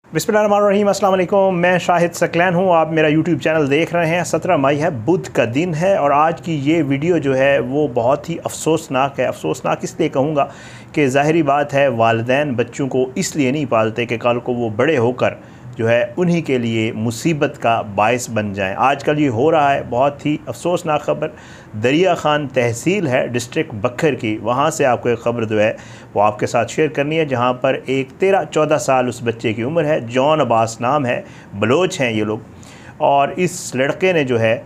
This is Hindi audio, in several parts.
बिस्मिल्लाहिर्रहमानिर्रहीम, अस्सलाम वालेकुम। मैं शाहिद सकलैन हूँ। आप मेरा यूट्यूब चैनल देख रहे हैं। 17 मई है, बुध का दिन है और आज की ये वीडियो जो है वो बहुत ही अफसोसनाक है। अफसोसनाक इसलिए कहूँगा कि ज़ाहिरी बात है, वालिदैन बच्चों को इसलिए नहीं पालते कि कल को वो बड़े होकर जो है उन्हीं के लिए मुसीबत का बायस बन जाएं। आजकल ये हो रहा है, बहुत ही अफसोसनाक ख़बर। दरिया खान तहसील है डिस्ट्रिक्ट बखर की, वहाँ से आपको एक ख़बर जो है वो आपके साथ शेयर करनी है, जहाँ पर एक 13-14 साल उस बच्चे की उम्र है। जॉन अब्बास नाम है, बलोच हैं ये लोग। और इस लड़के ने जो है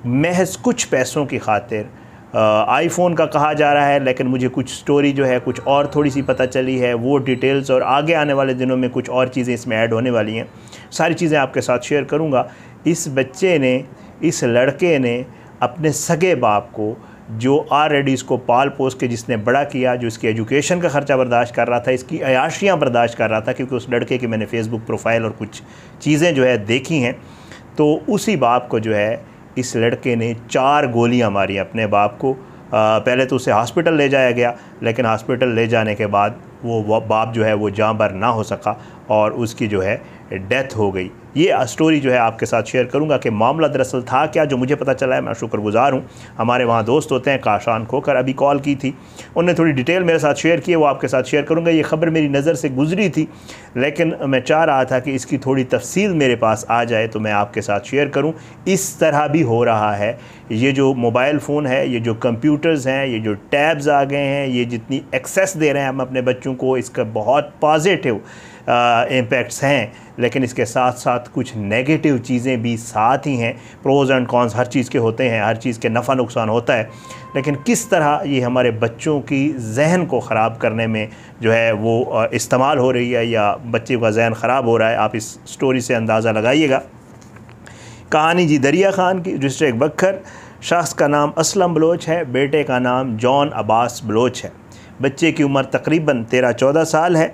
महज कुछ पैसों की खातिर आईफ़ोन का कहा जा रहा है, लेकिन मुझे कुछ स्टोरी जो है कुछ और थोड़ी सी पता चली है, वो डिटेल्स और आगे आने वाले दिनों में कुछ और चीज़ें इसमें ऐड होने वाली हैं। सारी चीज़ें आपके साथ शेयर करूँगा। इस बच्चे ने, इस लड़के ने अपने सगे बाप को, जो ऑलरेडी इसको पाल पोस के जिसने बड़ा किया, जो इसकी एजुकेशन का ख़र्चा बर्दाश्त कर रहा था, इसकी अयाशियाँ बर्दाश्त कर रहा था, क्योंकि उस लड़के की मैंने फ़ेसबुक प्रोफाइल और कुछ चीज़ें जो है देखी हैं, तो उसी बाप को जो है इस लड़के ने 4 गोलियां मारी अपने बाप को। पहले तो उसे हॉस्पिटल ले जाया गया, लेकिन हॉस्पिटल ले जाने के बाद वो बाप जो है वो जाँ बर ना हो सका और उसकी जो है डेथ हो गई। ये स्टोरी जो है आपके साथ शेयर करूंगा कि मामला दरअसल था क्या। जो मुझे पता चला है, मैं शुक्रगुज़ार हूँ। हमारे वहाँ दोस्त होते हैं, काशान खोकर, अभी कॉल की थी, उन्होंने थोड़ी डिटेल मेरे साथ शेयर की है, वो आपके साथ शेयर करूँगा। ये ख़बर मेरी नज़र से गुज़री थी, लेकिन मैं चाह रहा था कि इसकी थोड़ी तफसील मेरे पास आ जाए तो मैं आपके साथ शेयर करूँ। इस तरह भी हो रहा है। ये जो मोबाइल फ़ोन है, ये जो कंप्यूटर्स हैं, ये जो टैब्स आ गए हैं, ये जितनी एक्सेस दे रहे हैं हम अपने बच्चों को, इसका बहुत पॉजिटिव इम्पैक्ट्स हैं, लेकिन इसके साथ साथ कुछ नेगेटिव चीज़ें भी साथ ही हैं। प्रोज़ एंड कॉन्स हर चीज़ के होते हैं, हर चीज़ के नफ़ा नुकसान होता है, लेकिन किस तरह ये हमारे बच्चों की जहन को ख़राब करने में जो है वो इस्तेमाल हो रही है, या बच्चे का जहन ख़राब हो रहा है, आप इस स्टोरी से अंदाज़ा लगाइएगा। कहानी जी दरिया खान की, डिस्ट्रिक्ट बखर। शख्स का नाम असलम बलोच है, बेटे का नाम जॉन अब्बास बलोच है। बच्चे की उम्र तकरीबन 13-14 साल है।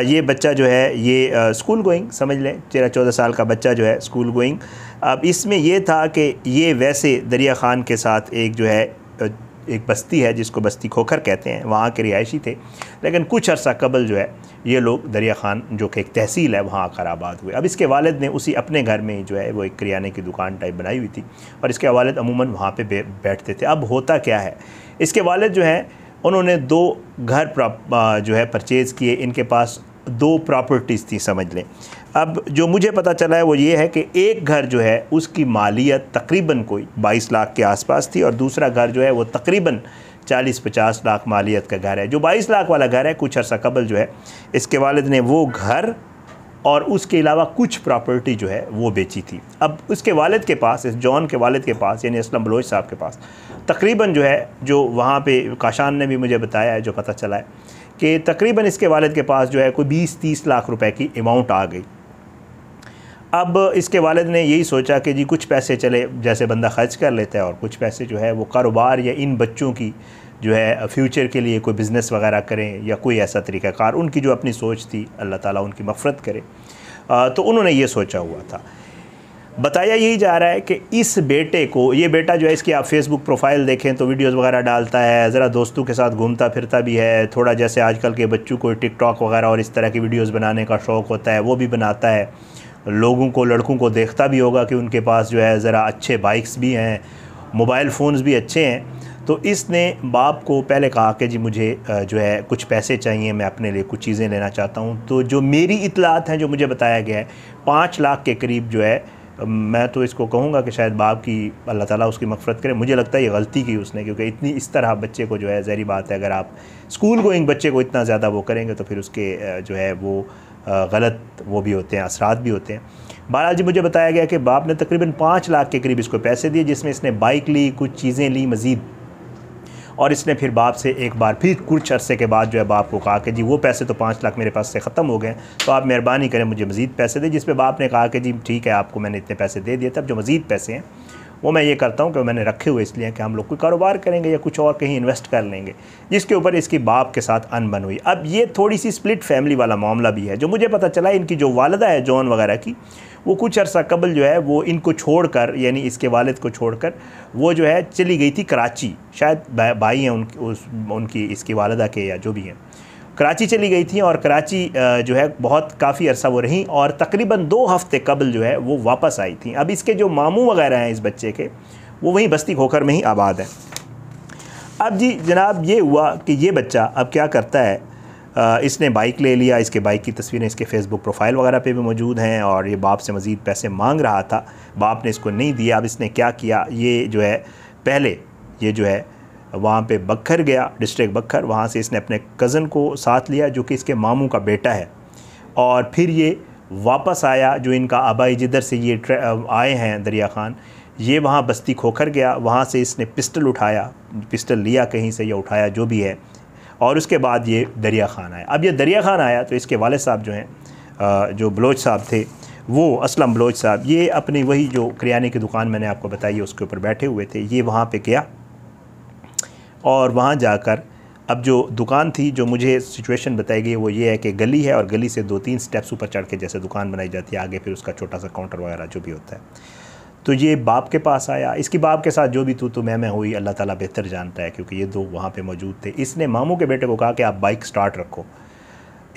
ये बच्चा जो है ये स्कूल गोइंग समझ लें, 13-14 साल का बच्चा जो है स्कूल गोइंग। अब इसमें ये था कि ये वैसे दरिया खान के साथ एक जो है एक बस्ती है जिसको बस्ती खोखर कहते हैं, वहाँ के रिहायशी थे, लेकिन कुछ अर्सा कबल जो है ये लोग दरिया खान, जो कि एक तहसील है, वहाँ आकर आबाद हुए। अब इसके वालिद ने उसी अपने घर में जो है वो एक किराने की दुकान टाइप बनाई हुई थी और इसके वालिद अमूमन वहाँ पे बैठते थे। अब होता क्या है, इसके वालिद जो है उन्होंने 2 घर जो है परचेज़ किए। इनके पास 2 प्रॉपर्टीज़ थी समझ लें। अब जो मुझे पता चला है वो ये है कि एक घर जो है उसकी मालियत तकरीबन कोई 22 लाख के आसपास थी और दूसरा घर जो है वो तकरीबन 40-50 लाख मालियत का घर है। जो 22 लाख वाला घर है, कुछ अर्सा कबल जो है इसके वालिद ने वो घर और उसके अलावा कुछ प्रॉपर्टी जो है वो बेची थी। अब उसके वालिद के पास, इस जॉन के वालिद के पास, यानी असलम बलोच साहब के पास तकरीबन जो है, जो वहाँ पे काशान ने भी मुझे बताया है, जो पता चला है कि तकरीबन इसके वालिद के पास जो है कोई 20-30 लाख रुपए की अमाउंट आ गई। अब इसके वालिद ने यही सोचा कि जी कुछ पैसे चले जैसे बंदा खर्च कर लेता है और कुछ पैसे जो है वो कारोबार या इन बच्चों की जो है फ्यूचर के लिए कोई बिज़नेस वगैरह करें या कोई ऐसा तरीक़ाकार। उनकी जो अपनी सोच थी, अल्लाह ताला उनकी मग़फ़िरत करे, तो उन्होंने ये सोचा हुआ था। बताया यही जा रहा है कि इस बेटे को, ये बेटा जो है इसकी आप फेसबुक प्रोफाइल देखें तो वीडियोस वगैरह डालता है, ज़रा दोस्तों के साथ घूमता फिरता भी है, थोड़ा जैसे आजकल के बच्चों को टिकटॉक वगैरह और इस तरह की वीडियोस बनाने का शौक़ होता है, वो भी बनाता है। लोगों को, लड़कों को देखता भी होगा कि उनके पास जो है ज़रा अच्छे बाइक्स भी हैं, मोबाइल फ़ोन्स भी अच्छे हैं। तो इसने बाप को पहले कहा कि जी मुझे जो है कुछ पैसे चाहिए, मैं अपने लिए कुछ चीज़ें लेना चाहता हूँ। तो जो मेरी इतलात हैं, जो मुझे बताया गया है, 5 लाख के करीब जो है, मैं तो इसको कहूँगा कि शायद बाप की अल्लाह ताला उसकी मग़फ़िरत करे, मुझे लगता है ये गलती की उसने, क्योंकि इतनी इस तरह बच्चे को जो है, ज़ाहिर बात है अगर आप स्कूल गोइंग बच्चे को इतना ज़्यादा वो करेंगे तो फिर उसके जो है वो गलत वो भी होते हैं, असरात भी होते हैं। बहरहाल जी मुझे बताया गया कि बाप ने तकरीबन 5 लाख के करीब इसको पैसे दिए, जिसमें इसने बाइक ली, कुछ चीज़ें ली मज़ीद, और इसने फिर बाप से एक बार फिर कुछ अरसे के बाद जो है बाप को कहा कि जी वो पैसे तो 5 लाख मेरे पास से ख़त्म हो गए, तो आप मेहरबानी करें मुझे मज़ीद पैसे दें। जिस पे बाप ने कहा कि जी ठीक है, आपको मैंने इतने पैसे दे दिए, तब जो मज़ीद पैसे हैं वो मैं ये करता हूँ कि मैंने रखे हुए इसलिए कि हम लोग कोई कारोबार करेंगे या कुछ और कहीं इन्वेस्ट कर लेंगे, जिसके ऊपर इसकी बाप के साथ अनबन हुई। अब ये थोड़ी सी स्प्लिट फैमिली वाला मामला भी है। जो मुझे पता चला, इनकी जो वालिदा है जॉन वगैरह की, वो कुछ अर्सा कबल जो है वो इनको छोड़कर, यानी इसके वालिद को छोड़कर वो जो है चली गई थी कराची। शायद भाई हैं उनकी इसकी वालिदा के या जो भी हैं, कराची चली गई थी और कराची जो है बहुत काफ़ी अरसा वो रहीं और तकरीबन 2 हफ़्ते कबल जो है वो वापस आई थी। अब इसके जो मामू वगैरह हैं इस बच्चे के, वो वहीं बस्ती खोखर में ही आबाद हैं। अब जी जनाब ये हुआ कि ये बच्चा अब क्या करता है, इसने बाइक ले लिया। इसके बाइक की तस्वीरें इसके फेसबुक प्रोफाइल वगैरह पे भी मौजूद हैं और ये बाप से मज़ीद पैसे मांग रहा था, बाप ने इसको नहीं दिया। अब इसने क्या किया, ये जो है पहले ये जो है वहाँ पे बखर गया, डिस्ट्रिक्ट बखर, वहाँ से इसने अपने कज़न को साथ लिया जो कि इसके मामू का बेटा है, और फिर ये वापस आया। जो इनका आबाई जिधर से ये आए हैं दरिया खान, ये वहाँ बस्ती खोखर गया, वहाँ से इसने पिस्टल उठाया, पिस्टल लिया कहीं से या उठाया जो भी है, और उसके बाद ये दरिया खान आया। अब ये दरिया खान आया तो इसके वाले साहब जो हैं, जो बलोच साहब थे, वो असलम बलोच साहब, ये अपनी वही जो करियाने की दुकान मैंने आपको बताई है उसके ऊपर बैठे हुए थे। ये वहाँ पे गया और वहाँ जाकर अब जो दुकान थी, जो मुझे सिचुएशन बताई गई वो ये है कि गली है और गली से 2-3 स्टेप्स ऊपर चढ़ के जैसे दुकान बनाई जाती है, आगे फिर उसका छोटा सा काउंटर वगैरह जो भी होता है। तो ये बाप के पास आया। इसकी बाप के साथ जो भी तू मैं हुई, अल्लाह ताला बेहतर जानता है, क्योंकि ये 2 वहाँ पे मौजूद थे। इसने मामू के बेटे को कहा कि आप बाइक स्टार्ट रखो।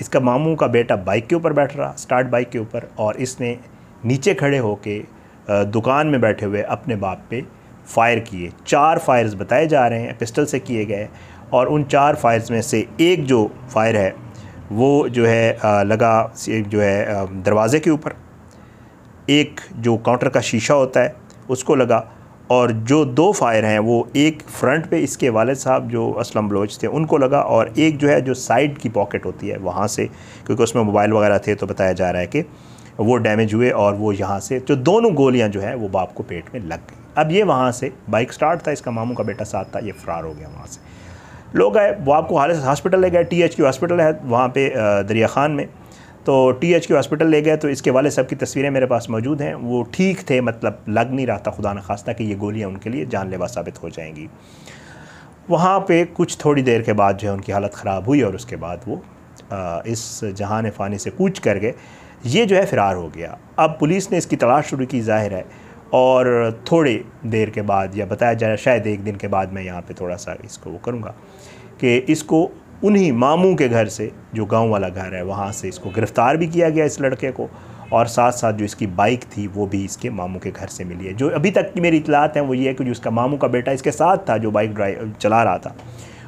इसका मामू का बेटा बाइक के ऊपर बैठ रहा, स्टार्ट बाइक के ऊपर, और इसने नीचे खड़े होके दुकान में बैठे हुए अपने बाप पे फायर किए। 4 फायर्स बताए जा रहे हैं पिस्टल से किए गए, और उन 4 फायर्स में से एक जो फायर है वो जो है लगा जो है दरवाज़े के ऊपर, एक जो काउंटर का शीशा होता है उसको लगा, और जो 2 फायर हैं वो एक फ्रंट पे इसके वालिद साहब जो असलम बलोच थे उनको लगा, और एक जो है जो साइड की पॉकेट होती है वहाँ से, क्योंकि उसमें मोबाइल वगैरह थे तो बताया जा रहा है कि वो डैमेज हुए, और वो यहाँ से जो दोनों गोलियाँ जो है वो बाप को पेट में लग गई। अब ये वहाँ से बाइक स्टार्ट था, इसका मामू का बेटा साथ था, ये फ़रार हो गया वहाँ से। लोग आए, बाप को हॉस्पिटल ले गए, THQ हॉस्पिटल है वहाँ पे दरिया खान में, तो THQ हॉस्पिटल ले गए। तो इसके वाले सब की तस्वीरें मेरे पास मौजूद हैं, वो ठीक थे, मतलब लग नहीं रहा था खुदा न खास्ता कि ये गोलियाँ उनके लिए जानलेवा साबित हो जाएंगी। वहाँ पे कुछ थोड़ी देर के बाद जो है उनकी हालत ख़राब हुई और उसके बाद वो इस जहान फ़ानी से कूच कर गए। ये जो है फ़रार हो गया। अब पुलिस ने इसकी तलाश शुरू की, ज़ाहिर है, और थोड़ी देर के बाद, या बताया जा रहा है शायद 1 दिन के बाद, मैं यहाँ पे थोड़ा सा इसको वो करूँगा कि इसको उन्हीं मामू के घर से, जो गांव वाला घर है, वहाँ से इसको गिरफ़्तार भी किया गया इस लड़के को, और साथ साथ जो इसकी बाइक थी वो भी इसके मामू के घर से मिली है। जो अभी तक की मेरी इतलात हैं वो ये है कि जो इसका मामू का बेटा इसके साथ था, जो बाइक चला रहा था,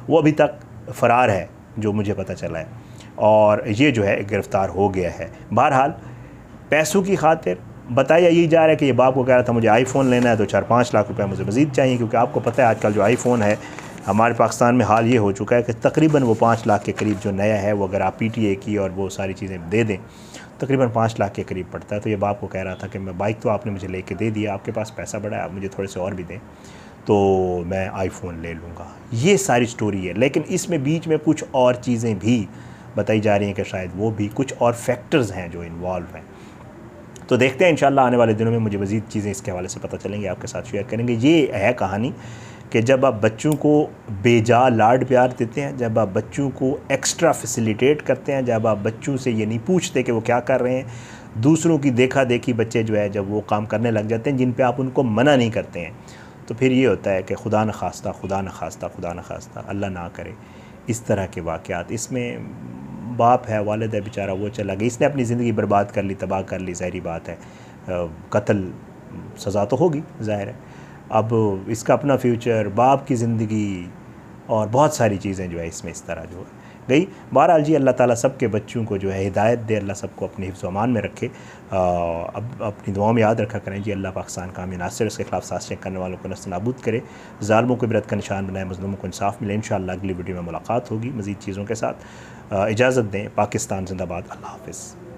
वो अभी तक फ़रार है, जो मुझे पता चला है, और ये जो है गिरफ़्तार हो गया है। बहरहाल पैसों की खातिर बताया यही जा रहा है कि ये बाप को कह रहा था मुझे आईफ़ोन लेना है तो 4-5 लाख रुपए मुझे मज़ीद चाहिए, क्योंकि आपको पता है आजकल जो आईफ़ोन है हमारे पाकिस्तान में हाल ये हो चुका है कि तकरीबन वो 5 लाख के करीब जो नया है, वो अगर आप PTA की और वो सारी चीज़ें दे दें तकरीबन 5 लाख के करीब पड़ता है। तो ये बाप को कह रहा था कि मैं बाइक तो आपने मुझे लेके दे दिया, आपके पास पैसा बड़ा है, आप मुझे थोड़े से और भी दें तो मैं आईफ़ोन ले लूँगा। ये सारी स्टोरी है, लेकिन इसमें बीच में कुछ और चीज़ें भी बताई जा रही हैं कि शायद वो भी कुछ और फैक्टर्स हैं जो इन्वॉल्व हैं। तो देखते हैं इंशाल्लाह आने वाले दिनों में मुझे मज़ीद चीज़ें इसके हवाले से पता चलेंगी, आपके साथ शेयर करेंगे। ये है कहानी कि जब आप बच्चों को बेजा लाड प्यार देते हैं, जब आप बच्चों को एक्स्ट्रा फैसिलिटेट करते हैं, जब आप बच्चों से ये नहीं पूछते कि वो क्या कर रहे हैं, दूसरों की देखा देखी बच्चे जो है जब वो काम करने लग जाते हैं जिन पे आप उनको मना नहीं करते हैं, तो फिर ये होता है कि खुदा न खास्ता अल्लाह ना करे इस तरह के वाक़यात। इसमें बाप है, वालिद है, बेचारा वो चला गया, इसने अपनी ज़िंदगी बर्बाद कर ली, तबाह कर ली, ज़ाहिर बात है, कत्ल सज़ा तो होगी ज़ाहिर है। अब इसका अपना फ्यूचर, बाप की ज़िंदगी और बहुत सारी चीज़ें जो है इसमें इस तरह जो है गई। बहरहाल जी अल्लाह ताला सब के बच्चों को जो है हिदायत दे, अल्लाह सबको अपने हिफ्ज़ व अमान में रखे। अब अपनी दुआओं में याद रखा करें जी, अल्लाह पाकिस्तान का अमीन नासिर, इसके खिलाफ साजिशें करने वालों को नस्त नाबूद करे, ज़ालिमों को इबरत का निशान बनाए, मज़लूमों को इंसाफ मिले। इंशाअल्लाह अगली वीडियो में मुलाकात होगी मज़ीद चीज़ों के साथ। इजाज़त दें। पाकिस्तान ज़िंदाबाद। अल्लाह हाफ़िज़।